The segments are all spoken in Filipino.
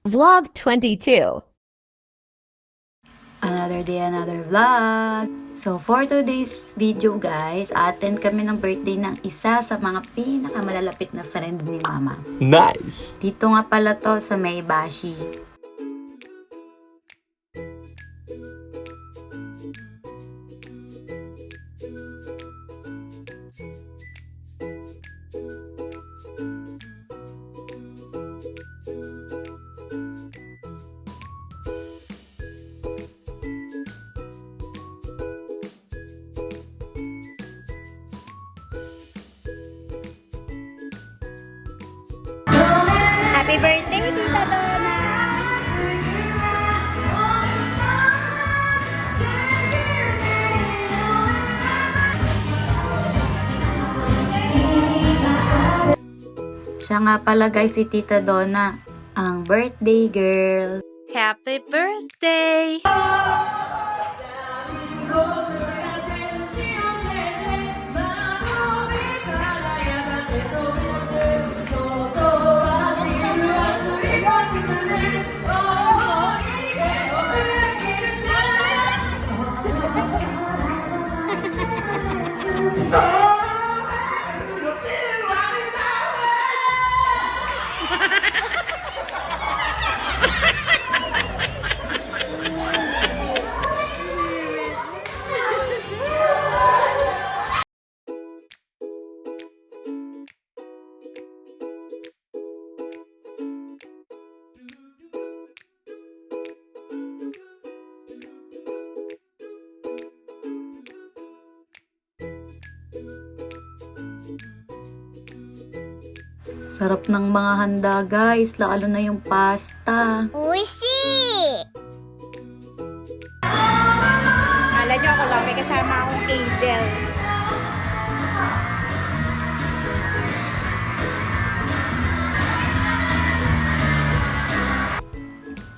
Vlog 22. Another day, another vlog. So, for today's video guys, attend kami ng birthday ng isa sa mga pinakamalalapit na friend ni Mama. Nice! Dito nga pala to sa Maybashi. Happy birthday, Tita Donna! Siya nga pala guys si Tita Donna, ang birthday girl. Happy birthday! Sarap ng mga handa guys, lalo na yung pasta. Kala nyo ako lang, may kasama akong angel.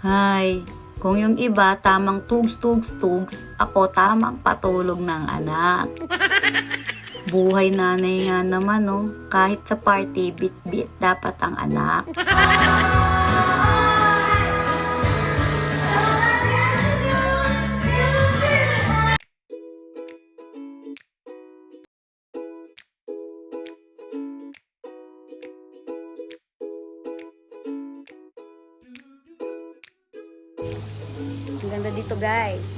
Hay, kung yung iba tamang tugs-tugs-tugs, ako tamang patulog ng anak. Buhay nanay nga naman no, kahit sa party, bit-bit dapat ang anak. Ang ganda dito guys.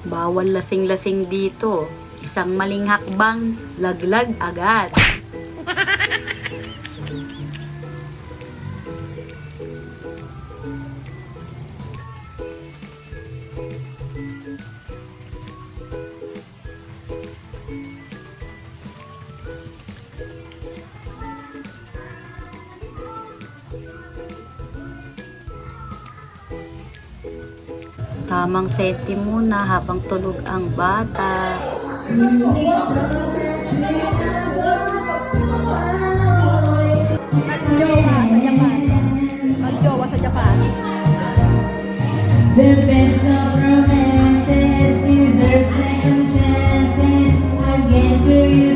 Bawal lasing-lasing dito. Isang maling hakbang, laglag agad. Tamang seti muna habang tulog ang bata. Magjowa sa Japan. The best of romances deserve second chances. Again to you.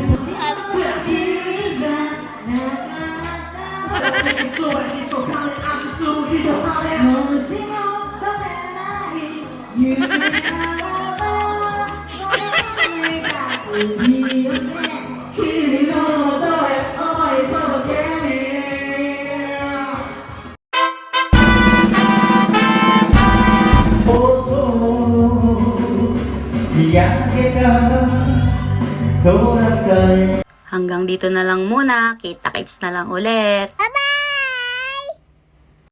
Hanggang dito na lang muna. Kita-kits na lang ulit. Bye-bye!